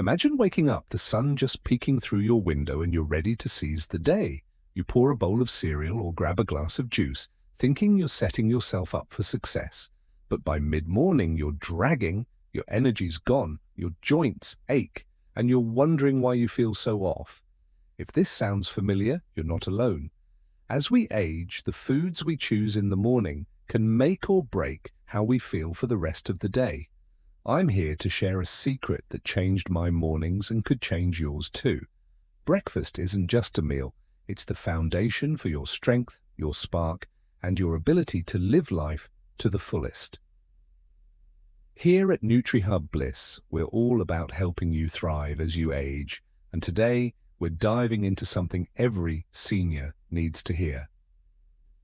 Imagine waking up, the sun just peeking through your window, and you're ready to seize the day. You pour a bowl of cereal or grab a glass of juice, thinking you're setting yourself up for success. But by mid-morning, you're dragging, your energy's gone, your joints ache, and you're wondering why you feel so off. If this sounds familiar, you're not alone. As we age, the foods we choose in the morning can make or break how we feel for the rest of the day. I'm here to share a secret that changed my mornings and could change yours too. Breakfast isn't just a meal, it's the foundation for your strength, your spark, and your ability to live life to the fullest. Here at nutrihubbliss, we're all about helping you thrive as you age, and today we're diving into something every senior needs to hear.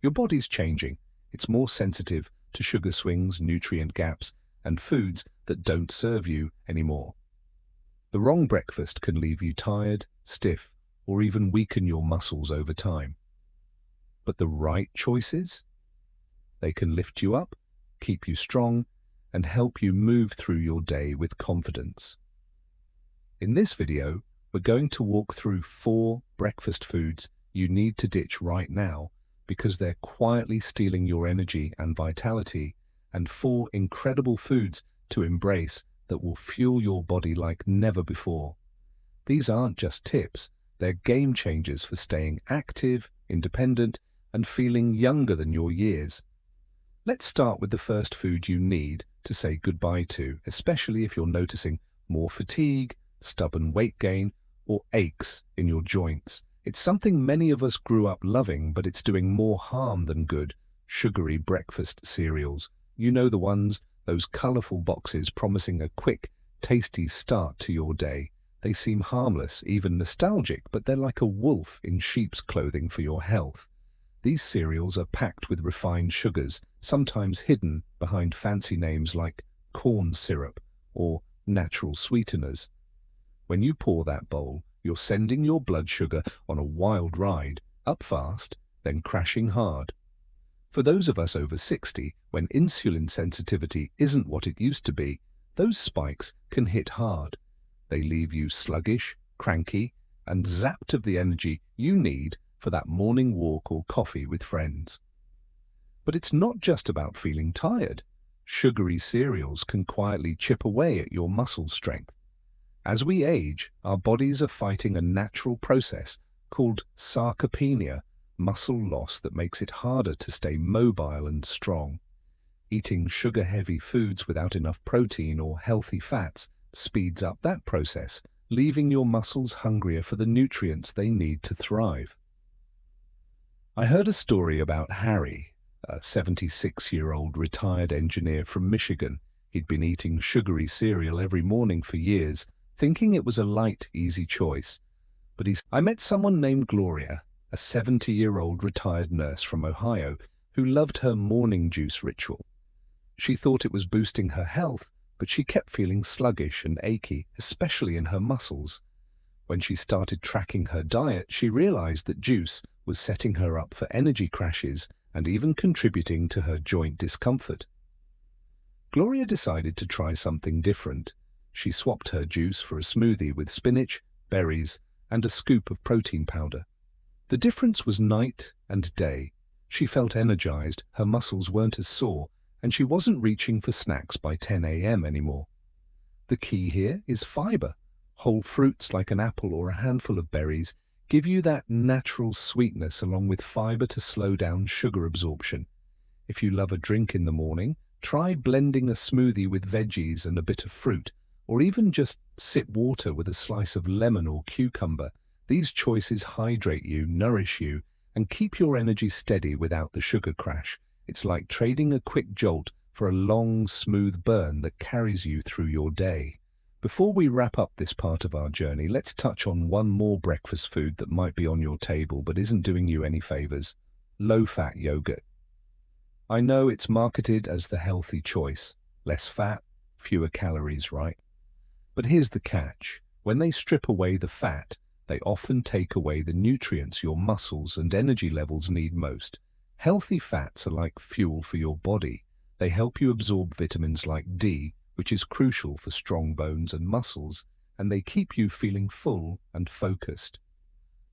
Your body's changing. It's more sensitive to sugar swings, nutrient gaps, and foods that don't serve you anymore. The wrong breakfast can leave you tired, stiff, or even weaken your muscles over time. But the right choices? They can lift you up, keep you strong, and help you move through your day with confidence. In this video, we're going to walk through 4 breakfast foods you need to ditch right now because they're quietly stealing your energy and vitality, and 4 incredible foods to embrace that will fuel your body like never before. These aren't just tips, they're game changers for staying active, independent, and feeling younger than your years. Let's start with the first food you need to say goodbye to, especially if you're noticing more fatigue, stubborn weight gain, or aches in your joints. It's something many of us grew up loving, but it's doing more harm than good. Sugary breakfast cereals. You know the ones, those colorful boxes promising a quick, tasty start to your day. They seem harmless, even nostalgic, but they're like a wolf in sheep's clothing for your health. These cereals are packed with refined sugars, sometimes hidden behind fancy names like corn syrup or natural sweeteners. When you pour that bowl, you're sending your blood sugar on a wild ride, up fast, then crashing hard. For those of us over 60, when insulin sensitivity isn't what it used to be, those spikes can hit hard. They leave you sluggish, cranky, and zapped of the energy you need for that morning walk or coffee with friends. But it's not just about feeling tired. Sugary cereals can quietly chip away at your muscle strength. As we age, our bodies are fighting a natural process called sarcopenia, muscle loss that makes it harder to stay mobile and strong. Eating sugar-heavy foods without enough protein or healthy fats speeds up that process, leaving your muscles hungrier for the nutrients they need to thrive. I heard a story about Harry, a 76-year-old retired engineer from Michigan. He'd been eating sugary cereal every morning for years, thinking it was a light, easy choice. But I met someone named Gloria, a 70-year-old retired nurse from Ohio, who loved her morning juice ritual. She thought it was boosting her health, but she kept feeling sluggish and achy, especially in her muscles. When she started tracking her diet, she realized that juice was setting her up for energy crashes and even contributing to her joint discomfort. Gloria decided to try something different. She swapped her juice for a smoothie with spinach, berries, and a scoop of protein powder. The difference was night and day. She felt energized, her muscles weren't as sore, and she wasn't reaching for snacks by 10 a.m. anymore. The key here is fiber. Whole fruits like an apple or a handful of berries give you that natural sweetness along with fiber to slow down sugar absorption. If you love a drink in the morning, try blending a smoothie with veggies and a bit of fruit, or even just sip water with a slice of lemon or cucumber. These choices hydrate you, nourish you, and keep your energy steady without the sugar crash. It's like trading a quick jolt for a long, smooth burn that carries you through your day. Before we wrap up this part of our journey, let's touch on one more breakfast food that might be on your table but isn't doing you any favors: low-fat yogurt. I know it's marketed as the healthy choice. Less fat, fewer calories, right? But here's the catch. When they strip away the fat, they often take away the nutrients your muscles and energy levels need most. Healthy fats are like fuel for your body. They help you absorb vitamins like D, which is crucial for strong bones and muscles. and they keep you feeling full and focused.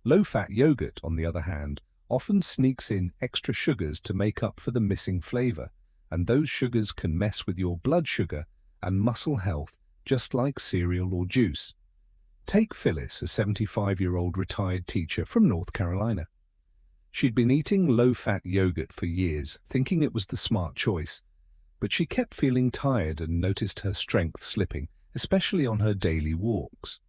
Low-fat yogurt, on the other hand, often sneaks in extra sugars to make up for the missing flavor, and those sugars can mess with your blood sugar and muscle health just like cereal or juice. Take Phyllis, a 75-year-old retired teacher from North Carolina. She'd been eating low-fat yogurt for years, thinking it was the smart choice, but she kept feeling tired and noticed her strength slipping, especially on her daily walks.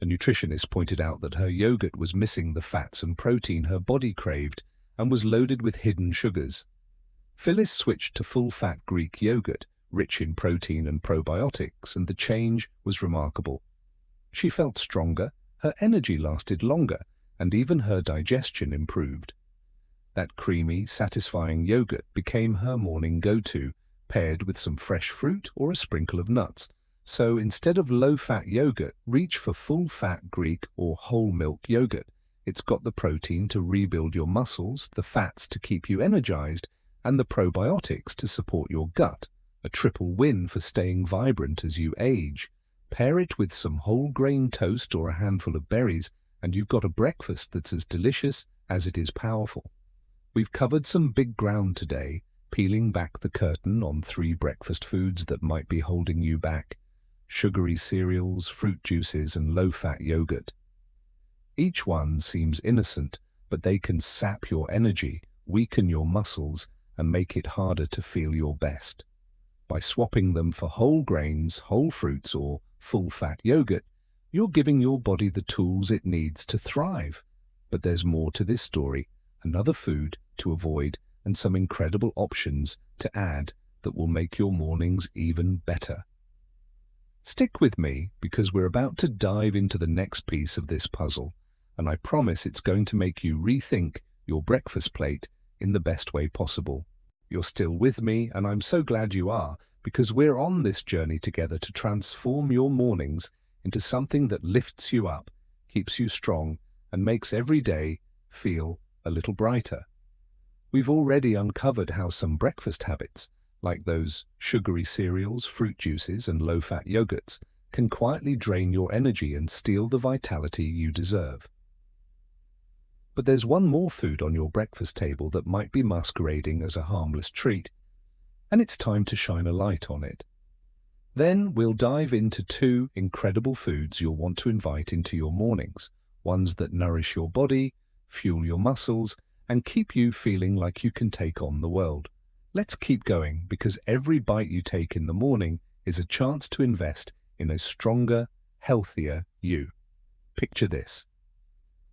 A nutritionist pointed out that her yogurt was missing the fats and protein her body craved and was loaded with hidden sugars. Phyllis switched to full-fat Greek yogurt, rich in protein and probiotics, and the change was remarkable. She felt stronger, her energy lasted longer, and even her digestion improved. That creamy, satisfying yogurt became her morning go-to, paired with some fresh fruit or a sprinkle of nuts. So instead of low-fat yogurt, reach for full-fat Greek or whole milk yogurt. It's got the protein to rebuild your muscles, the fats to keep you energized, and the probiotics to support your gut. A triple win for staying vibrant as you age. Pair it with some whole grain toast or a handful of berries, and you've got a breakfast that's as delicious as it is powerful. We've covered some big ground today, peeling back the curtain on 3 breakfast foods that might be holding you back: sugary cereals, fruit juices, and low-fat yogurt. Each one seems innocent, but they can sap your energy, weaken your muscles, and make it harder to feel your best. By swapping them for whole grains, whole fruits, or full-fat yogurt, you're giving your body the tools it needs to thrive. But there's more to this story: another food to avoid and some incredible options to add that will make your mornings even better. Stick with me, because we're about to dive into the next piece of this puzzle, and I promise it's going to make you rethink your breakfast plate in the best way possible. You're still with me, and I'm so glad you are, because we're on this journey together to transform your mornings into something that lifts you up, keeps you strong, and makes every day feel a little brighter. We've already uncovered how some breakfast habits, like those sugary cereals, fruit juices, and low-fat yogurts, can quietly drain your energy and steal the vitality you deserve. But there's one more food on your breakfast table that might be masquerading as a harmless treat, and it's time to shine a light on it. Then we'll dive into 2 incredible foods you'll want to invite into your mornings, ones that nourish your body, fuel your muscles, and keep you feeling like you can take on the world. Let's keep going, because every bite you take in the morning is a chance to invest in a stronger, healthier you. Picture this.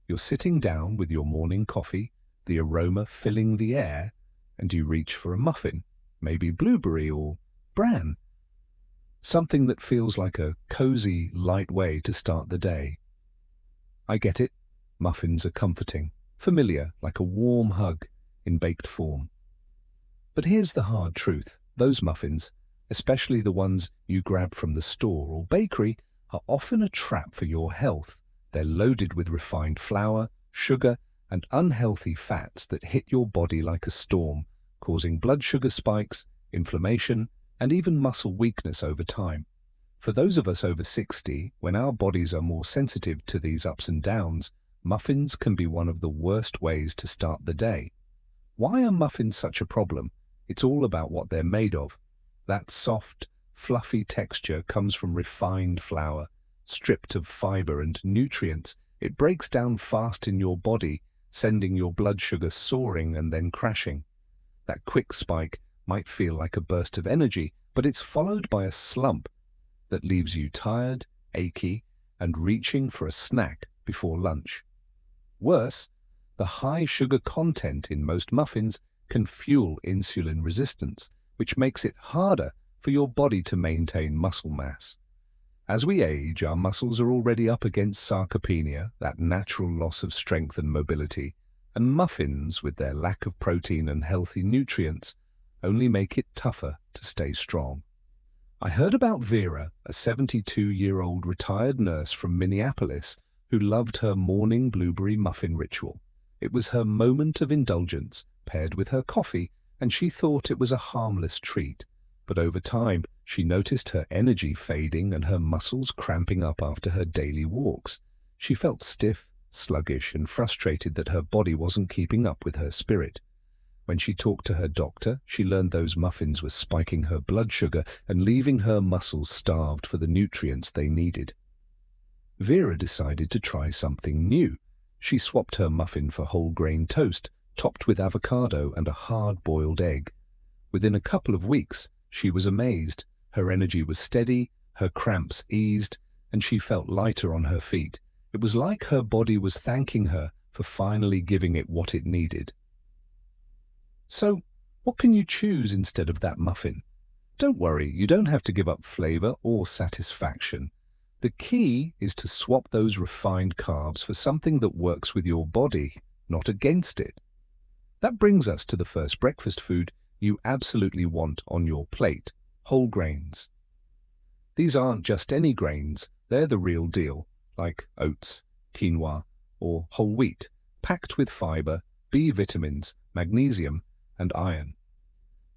You're sitting down with your morning coffee, the aroma filling the air, and you reach for a muffin, maybe blueberry or bran. Something that feels like a cozy, light way to start the day. I get it. Muffins are comforting, familiar, like a warm hug in baked form. But here's the hard truth. Those muffins, especially the ones you grab from the store or bakery, are often a trap for your health. They're loaded with refined flour, sugar, and unhealthy fats that hit your body like a storm, causing blood sugar spikes, inflammation, and even muscle weakness over time. For those of us over 60, when our bodies are more sensitive to these ups and downs, muffins can be one of the worst ways to start the day. Why are muffins such a problem? It's all about what they're made of. That soft, fluffy texture comes from refined flour, stripped of fiber and nutrients. It breaks down fast in your body, sending your blood sugar soaring and then crashing. That quick spike might feel like a burst of energy, but it's followed by a slump that leaves you tired, achy, and reaching for a snack before lunch. Worse, the high sugar content in most muffins can fuel insulin resistance, which makes it harder for your body to maintain muscle mass. As we age, our muscles are already up against sarcopenia, that natural loss of strength and mobility, and muffins, with their lack of protein and healthy nutrients, only make it tougher to stay strong. I heard about Vera, a 72-year-old retired nurse from Minneapolis who loved her morning blueberry muffin ritual. It was her moment of indulgence, paired with her coffee, and she thought it was a harmless treat. but over time, she noticed her energy fading and her muscles cramping up after her daily walks. She felt stiff, sluggish, and frustrated that her body wasn't keeping up with her spirit. When she talked to her doctor, she learned those muffins were spiking her blood sugar and leaving her muscles starved for the nutrients they needed. Vera decided to try something new. She swapped her muffin for whole grain toast, topped with avocado and a hard-boiled egg. Within a couple of weeks, she was amazed. Her energy was steady, her cramps eased, and she felt lighter on her feet. It was like her body was thanking her for finally giving it what it needed. So, what can you choose instead of that muffin? Don't worry, you don't have to give up flavor or satisfaction. The key is to swap those refined carbs for something that works with your body, not against it. That brings us to the first breakfast food you absolutely want on your plate: whole grains. These aren't just any grains, they're the real deal, like oats, quinoa, or whole wheat, packed with fiber, B vitamins, magnesium, and iron.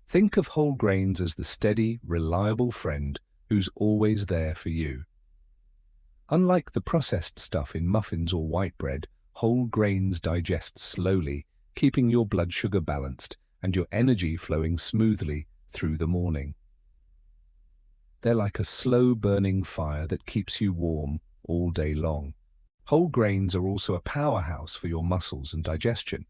Think of whole grains as the steady, reliable friend who's always there for you. Unlike the processed stuff in muffins or white bread, whole grains digest slowly, keeping your blood sugar balanced and your energy flowing smoothly through the morning. They're like a slow-burning fire that keeps you warm all day long. Whole grains are also a powerhouse for your muscles and digestion.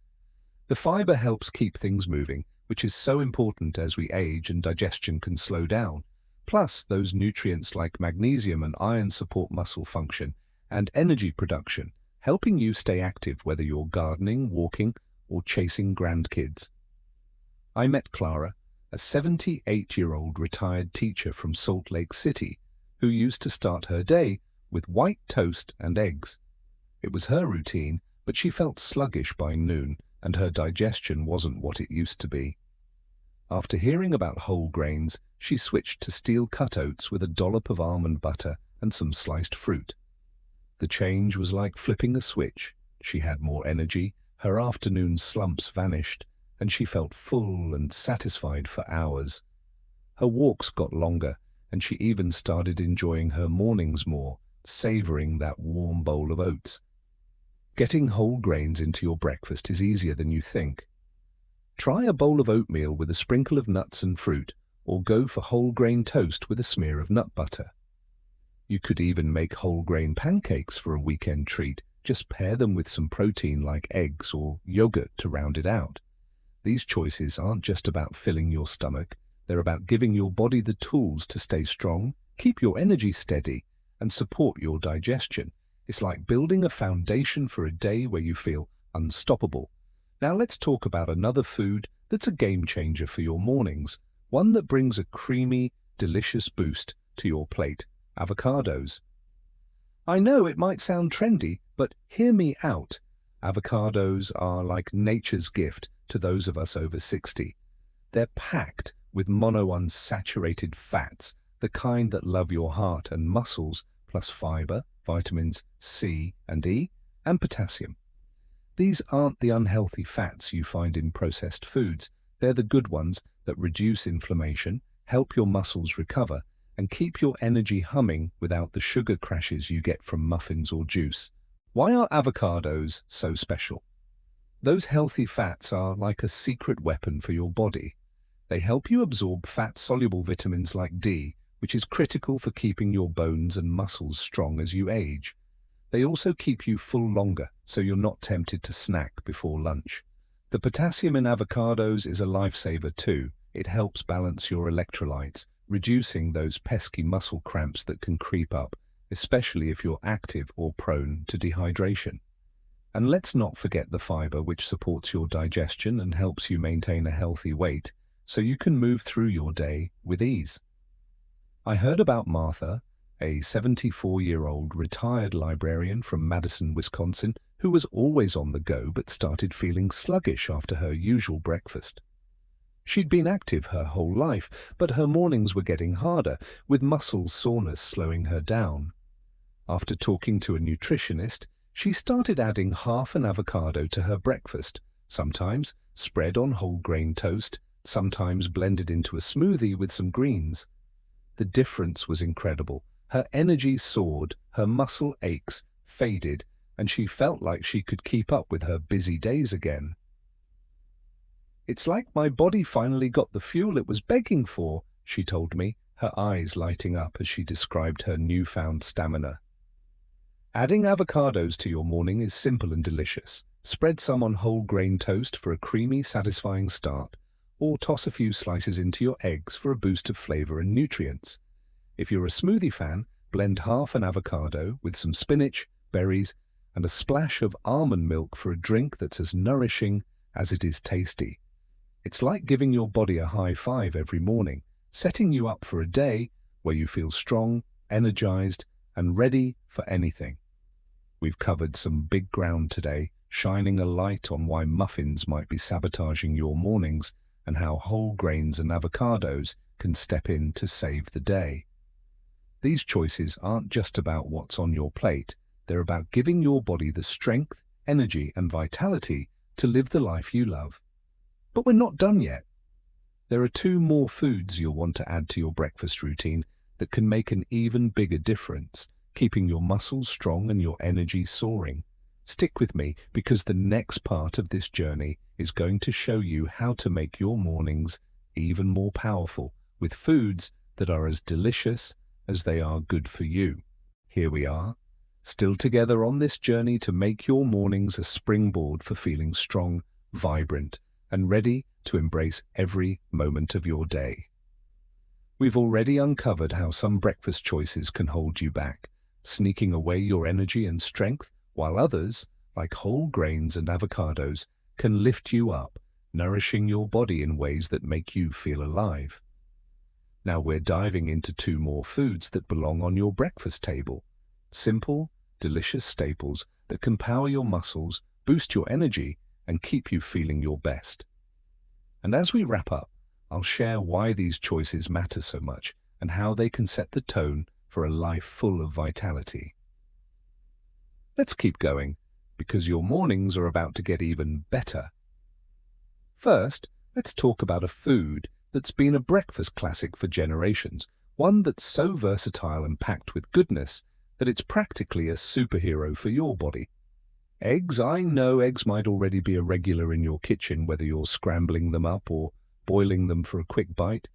The fiber helps keep things moving, which is so important as we age and digestion can slow down. Plus, those nutrients like magnesium and iron support muscle function and energy production, helping you stay active whether you're gardening, walking, or chasing grandkids. I met Clara, a 78-year-old retired teacher from Salt Lake City, who used to start her day with white toast and eggs. It was her routine, but she felt sluggish by noon, and her digestion wasn't what it used to be. After hearing about whole grains, she switched to steel-cut oats with a dollop of almond butter and some sliced fruit. The change was like flipping a switch. She had more energy, her afternoon slumps vanished, and she felt full and satisfied for hours. Her walks got longer, and she even started enjoying her mornings more, savoring that warm bowl of oats. Getting whole grains into your breakfast is easier than you think. Try a bowl of oatmeal with a sprinkle of nuts and fruit, or go for whole grain toast with a smear of nut butter. You could even make whole grain pancakes for a weekend treat. Just pair them with some protein like eggs or yogurt to round it out. These choices aren't just about filling your stomach, they're about giving your body the tools to stay strong, keep your energy steady, and support your digestion. It's like building a foundation for a day where you feel unstoppable. Now let's talk about another food that's a game changer for your mornings, one that brings a creamy, delicious boost to your plate: avocados. I know it might sound trendy, but hear me out. Avocados are like nature's gift to those of us over 60. They're packed with monounsaturated fats, the kind that love your heart and muscles, plus fiber, vitamins C and E, and potassium. These aren't the unhealthy fats you find in processed foods. They're the good ones that reduce inflammation, help your muscles recover, and keep your energy humming without the sugar crashes you get from muffins or juice. Why are avocados so special? Those healthy fats are like a secret weapon for your body. They help you absorb fat-soluble vitamins like D, which is critical for keeping your bones and muscles strong as you age. They also keep you full longer, so you're not tempted to snack before lunch. The potassium in avocados is a lifesaver too. It helps balance your electrolytes, reducing those pesky muscle cramps that can creep up, especially if you're active or prone to dehydration. And let's not forget the fiber, which supports your digestion and helps you maintain a healthy weight, so you can move through your day with ease. I heard about Martha, a 74-year-old retired librarian from Madison, Wisconsin, who was always on the go but started feeling sluggish after her usual breakfast. She'd been active her whole life, but her mornings were getting harder, with muscle soreness slowing her down. After talking to a nutritionist, she started adding half an avocado to her breakfast, sometimes spread on whole grain toast, sometimes blended into a smoothie with some greens. The difference was incredible. Her energy soared, her muscle aches faded, and she felt like she could keep up with her busy days again. "It's like my body finally got the fuel it was begging for," she told me, her eyes lighting up as she described her newfound stamina. Adding avocados to your morning is simple and delicious. Spread some on whole grain toast for a creamy, satisfying start, or toss a few slices into your eggs for a boost of flavor and nutrients. If you're a smoothie fan, blend half an avocado with some spinach, berries, and a splash of almond milk for a drink that's as nourishing as it is tasty. It's like giving your body a high five every morning, setting you up for a day where you feel strong, energized, and ready for anything. We've covered some big ground today, shining a light on why muffins might be sabotaging your mornings and how whole grains and avocados can step in to save the day. These choices aren't just about what's on your plate, they're about giving your body the strength, energy, and vitality to live the life you love. But we're not done yet. There are 2 more foods you'll want to add to your breakfast routine that can make an even bigger difference, keeping your muscles strong and your energy soaring. Stick with me because the next part of this journey is going to show you how to make your mornings even more powerful with foods that are as delicious as they are good for you. Here we are, still together on this journey to make your mornings a springboard for feeling strong, vibrant, and ready to embrace every moment of your day. We've already uncovered how some breakfast choices can hold you back, sneaking away your energy and strength, while others, like whole grains and avocados, can lift you up, nourishing your body in ways that make you feel alive. Now we're diving into 2 more foods that belong on your breakfast table. Simple, delicious staples that can power your muscles, boost your energy, and keep you feeling your best. And as we wrap up, I'll share why these choices matter so much and how they can set the tone for a life full of vitality. Let's keep going, because your mornings are about to get even better. First, let's talk about a food that's been a breakfast classic for generations, one that's so versatile and packed with goodness that it's practically a superhero for your body. Eggs. I know eggs might already be a regular in your kitchen, whether you're scrambling them up or boiling them for a quick bite.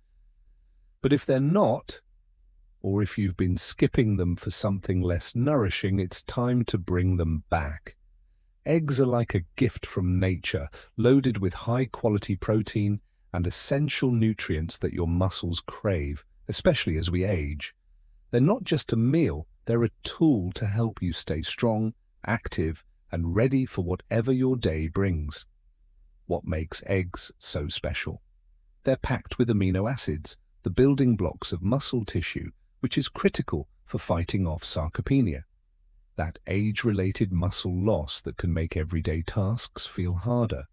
But if they're not, or if you've been skipping them for something less nourishing, it's time to bring them back. Eggs are like a gift from nature, loaded with high-quality protein and essential nutrients that your muscles crave, especially as we age. They're not just a meal, they're a tool to help you stay strong, active, and ready for whatever your day brings. What makes eggs so special? They're packed with amino acids, the building blocks of muscle tissue, which is critical for fighting off sarcopenia, that age-related muscle loss that can make everyday tasks feel harder.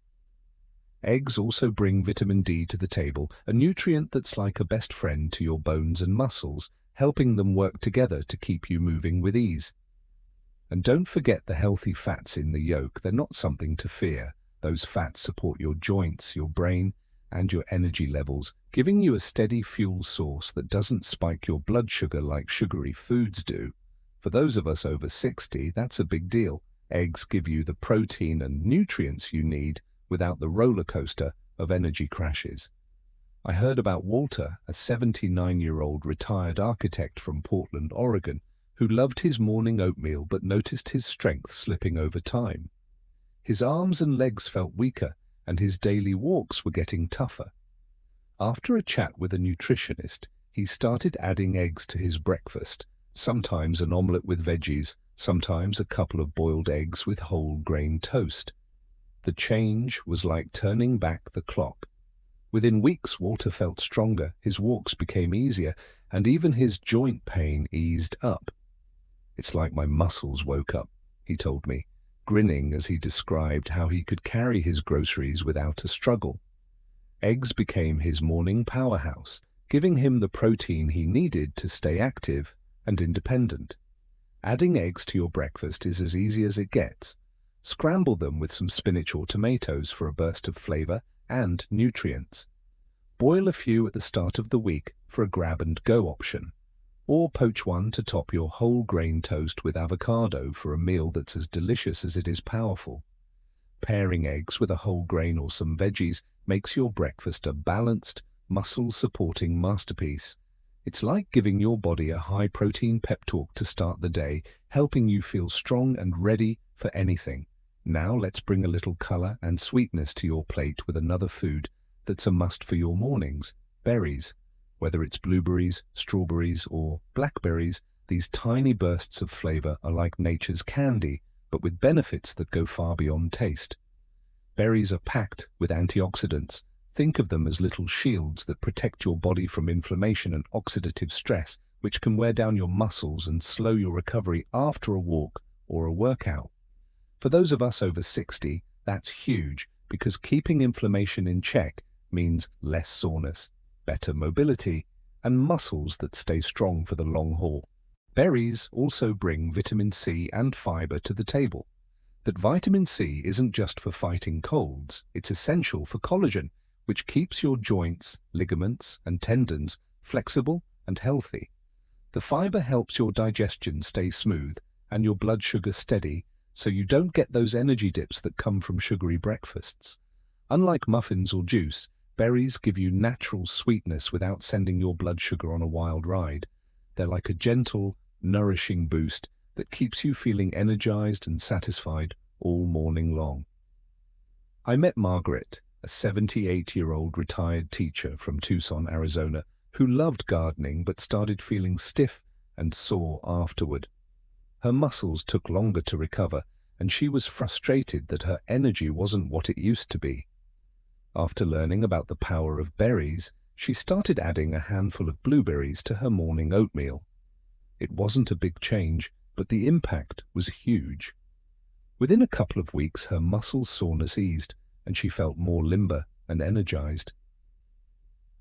Eggs also bring vitamin D to the table, a nutrient that's like a best friend to your bones and muscles, helping them work together to keep you moving with ease. And don't forget the healthy fats in the yolk. They're not something to fear. Those fats support your joints, your brain, and your energy levels, giving you a steady fuel source that doesn't spike your blood sugar like sugary foods do. For those of us over 60, that's a big deal. Eggs give you the protein and nutrients you need without the roller coaster of energy crashes. I heard about Walter, a 79-year-old retired architect from Portland, Oregon, who loved his morning oatmeal but noticed his strength slipping over time. His arms and legs felt weaker, and his daily walks were getting tougher. After a chat with a nutritionist, he started adding eggs to his breakfast, sometimes an omelette with veggies, sometimes a couple of boiled eggs with whole grain toast. The change was like turning back the clock. Within weeks, Walter felt stronger, his walks became easier, and even his joint pain eased up. "It's like my muscles woke up," he told me, grinning as he described how he could carry his groceries without a struggle. Eggs became his morning powerhouse, giving him the protein he needed to stay active and independent. Adding eggs to your breakfast is as easy as it gets. Scramble them with some spinach or tomatoes for a burst of flavor and nutrients. Boil a few at the start of the week for a grab-and-go option, or poach one to top your whole grain toast with avocado for a meal that's as delicious as it is powerful. Pairing eggs with a whole grain or some veggies makes your breakfast a balanced, muscle-supporting masterpiece. It's like giving your body a high-protein pep talk to start the day, helping you feel strong and ready for anything. Now let's bring a little color and sweetness to your plate with another food that's a must for your mornings: berries. Whether it's blueberries, strawberries, or blackberries, these tiny bursts of flavor are like nature's candy, but with benefits that go far beyond taste. Berries are packed with antioxidants. Think of them as little shields that protect your body from inflammation and oxidative stress, which can wear down your muscles and slow your recovery after a walk or a workout. For those of us over 60, that's huge, because keeping inflammation in check means less soreness, better mobility, and muscles that stay strong for the long haul. Berries also bring vitamin C and fiber to the table. That vitamin C isn't just for fighting colds, it's essential for collagen, which keeps your joints, ligaments, and tendons flexible and healthy. The fiber helps your digestion stay smooth and your blood sugar steady, so you don't get those energy dips that come from sugary breakfasts. Unlike muffins or juice, berries give you natural sweetness without sending your blood sugar on a wild ride. They're like a gentle, nourishing boost that keeps you feeling energized and satisfied all morning long. I met Margaret, a 78-year-old retired teacher from Tucson, Arizona, who loved gardening but started feeling stiff and sore afterward. Her muscles took longer to recover, and she was frustrated that her energy wasn't what it used to be. After learning about the power of berries, she started adding a handful of blueberries to her morning oatmeal. It wasn't a big change, but the impact was huge. Within a couple of weeks, her muscle soreness eased, and she felt more limber and energized.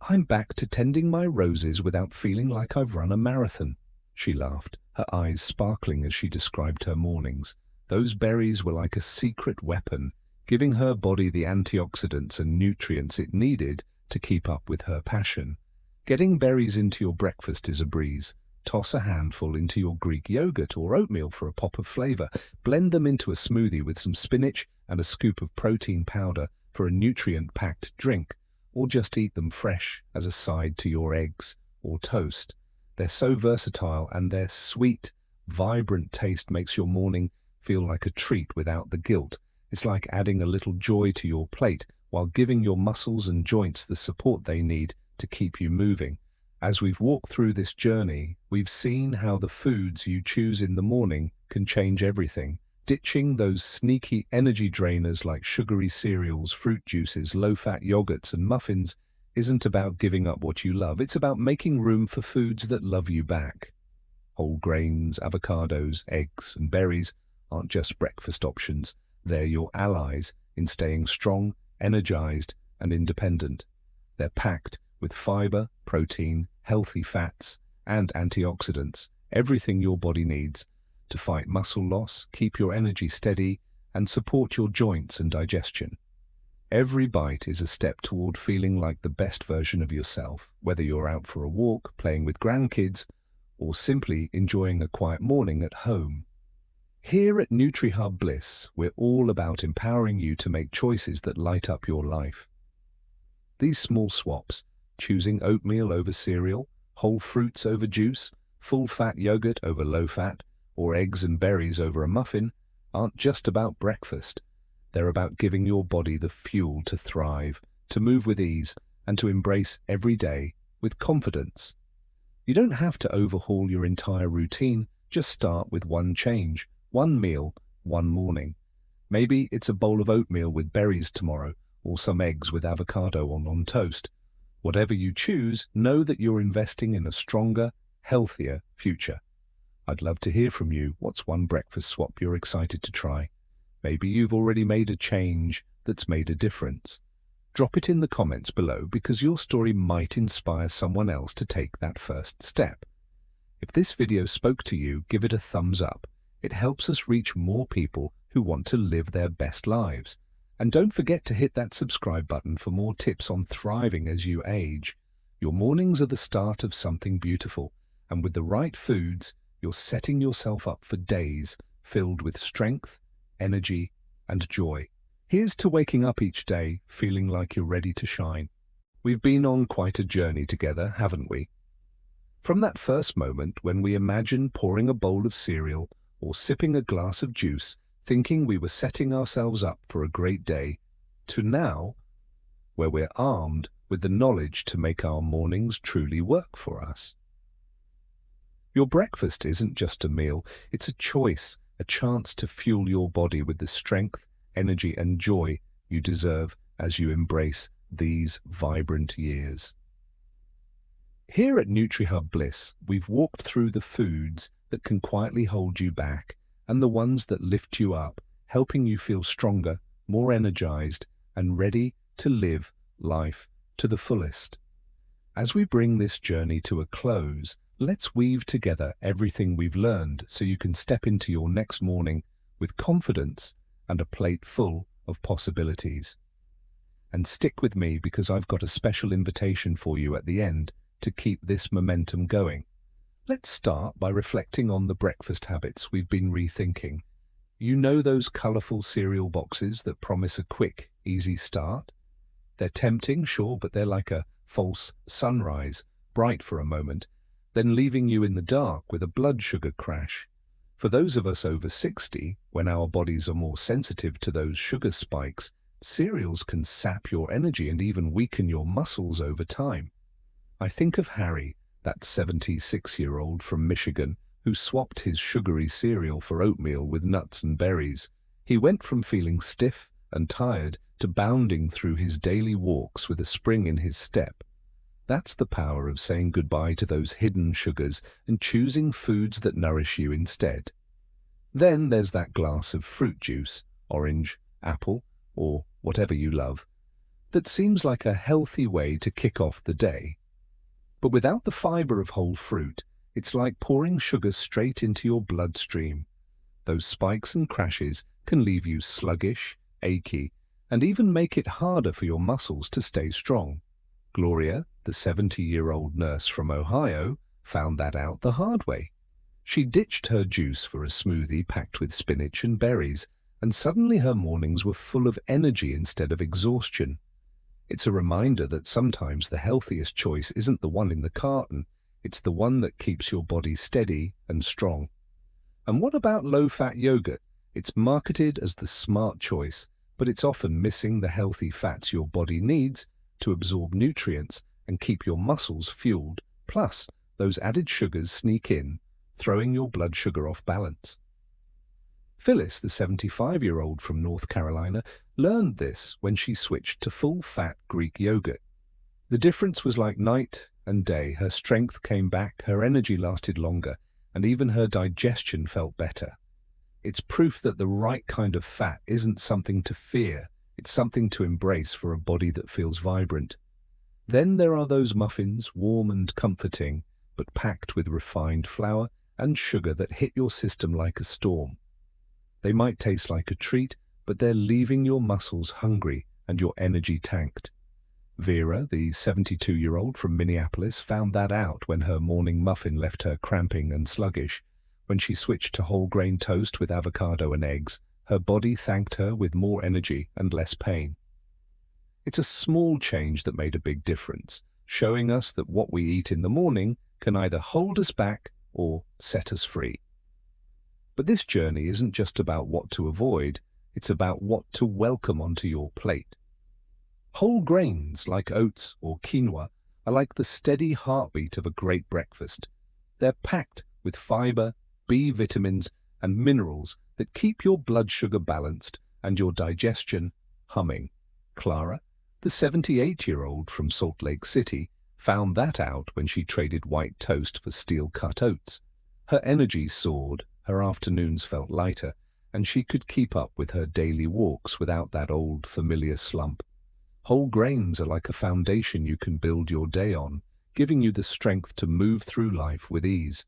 "I'm back to tending my roses without feeling like I've run a marathon," she laughed, her eyes sparkling as she described her mornings. Those berries were like a secret weapon, giving her body the antioxidants and nutrients it needed to keep up with her passion. Getting berries into your breakfast is a breeze. Toss a handful into your Greek yogurt or oatmeal for a pop of flavor. Blend them into a smoothie with some spinach and a scoop of protein powder for a nutrient-packed drink, or just eat them fresh as a side to your eggs or toast. They're so versatile, and their sweet, vibrant taste makes your morning feel like a treat without the guilt. It's like adding a little joy to your plate while giving your muscles and joints the support they need to keep you moving. As we've walked through this journey, we've seen how the foods you choose in the morning can change everything. Ditching those sneaky energy drainers like sugary cereals, fruit juices, low-fat yogurts, and muffins isn't about giving up what you love. It's about making room for foods that love you back. Whole grains, avocados, eggs, and berries aren't just breakfast options. They're your allies in staying strong, energized, and independent. They're packed with fiber, protein, healthy fats, and antioxidants, everything your body needs to fight muscle loss, keep your energy steady, and support your joints and digestion. Every bite is a step toward feeling like the best version of yourself, whether you're out for a walk, playing with grandkids, or simply enjoying a quiet morning at home. Here at nutrihubbliss, we're all about empowering you to make choices that light up your life. These small swaps, choosing oatmeal over cereal, whole fruits over juice, full-fat yogurt over low-fat, or eggs and berries over a muffin, aren't just about breakfast. They're about giving your body the fuel to thrive, to move with ease, and to embrace every day with confidence. You don't have to overhaul your entire routine. Just start with one change, one meal, one morning. Maybe it's a bowl of oatmeal with berries tomorrow, or some eggs with avocado on toast. Whatever you choose, know that you're investing in a stronger, healthier future. I'd love to hear from you. What's one breakfast swap you're excited to try? Maybe you've already made a change that's made a difference. Drop it in the comments below, because your story might inspire someone else to take that first step. If this video spoke to you, give it a thumbs up. It helps us reach more people who want to live their best lives. And don't forget to hit that subscribe button for more tips on thriving as you age. Your mornings are the start of something beautiful, and with the right foods, you're setting yourself up for days filled with strength, energy, and joy. Here's to waking up each day feeling like you're ready to shine. We've been on quite a journey together, haven't we? From that first moment when we imagined pouring a bowl of cereal or sipping a glass of juice, thinking we were setting ourselves up for a great day, to now, where we're armed with the knowledge to make our mornings truly work for us. Your breakfast isn't just a meal, it's a choice, a chance to fuel your body with the strength, energy and joy you deserve as you embrace these vibrant years. Here at nutrihubbliss, we've walked through the foods that can quietly hold you back and the ones that lift you up, helping you feel stronger, more energized, and ready to live life to the fullest. As we bring this journey to a close, let's weave together everything we've learned so you can step into your next morning with confidence and a plate full of possibilities. And stick with me because I've got a special invitation for you at the end to keep this momentum going. Let's start by reflecting on the breakfast habits we've been rethinking. You know those colorful cereal boxes that promise a quick, easy start? They're tempting, sure, but they're like a false sunrise, bright for a moment, then leaving you in the dark with a blood sugar crash. For those of us over 60, when our bodies are more sensitive to those sugar spikes, cereals can sap your energy and even weaken your muscles over time. I think of Harry, that 76-year-old from Michigan, who swapped his sugary cereal for oatmeal with nuts and berries. He went from feeling stiff and tired to bounding through his daily walks with a spring in his step. That's the power of saying goodbye to those hidden sugars and choosing foods that nourish you instead. Then there's that glass of fruit juice, orange, apple, or whatever you love, that seems like a healthy way to kick off the day. But without the fiber of whole fruit, it's like pouring sugar straight into your bloodstream. Those spikes and crashes can leave you sluggish, achy, and even make it harder for your muscles to stay strong. Gloria, the 70-year-old nurse from Ohio, found that out the hard way. She ditched her juice for a smoothie packed with spinach and berries, and suddenly her mornings were full of energy instead of exhaustion. It's a reminder that sometimes the healthiest choice isn't the one in the carton, it's the one that keeps your body steady and strong. And what about low-fat yogurt? It's marketed as the smart choice, but it's often missing the healthy fats your body needs to absorb nutrients and keep your muscles fueled. Plus, those added sugars sneak in, throwing your blood sugar off balance. Phyllis, the 75-year-old from North Carolina, learned this when she switched to full-fat Greek yogurt. The difference was like night and day. Her strength came back, her energy lasted longer, and even her digestion felt better. It's proof that the right kind of fat isn't something to fear, it's something to embrace for a body that feels vibrant. Then there are those muffins, warm and comforting, but packed with refined flour and sugar that hit your system like a storm. They might taste like a treat, but they're leaving your muscles hungry and your energy tanked. Vera, the 72-year-old from Minneapolis, found that out when her morning muffin left her cramping and sluggish. When she switched to whole grain toast with avocado and eggs, her body thanked her with more energy and less pain. It's a small change that made a big difference, showing us that what we eat in the morning can either hold us back or set us free. But this journey isn't just about what to avoid, it's about what to welcome onto your plate. Whole grains like oats or quinoa are like the steady heartbeat of a great breakfast. They're packed with fiber, B vitamins, and minerals that keep your blood sugar balanced and your digestion humming. Clara, the 78-year-old from Salt Lake City, found that out when she traded white toast for steel-cut oats. Her energy soared, her afternoons felt lighter, and she could keep up with her daily walks without that old, familiar slump. Whole grains are like a foundation you can build your day on, giving you the strength to move through life with ease.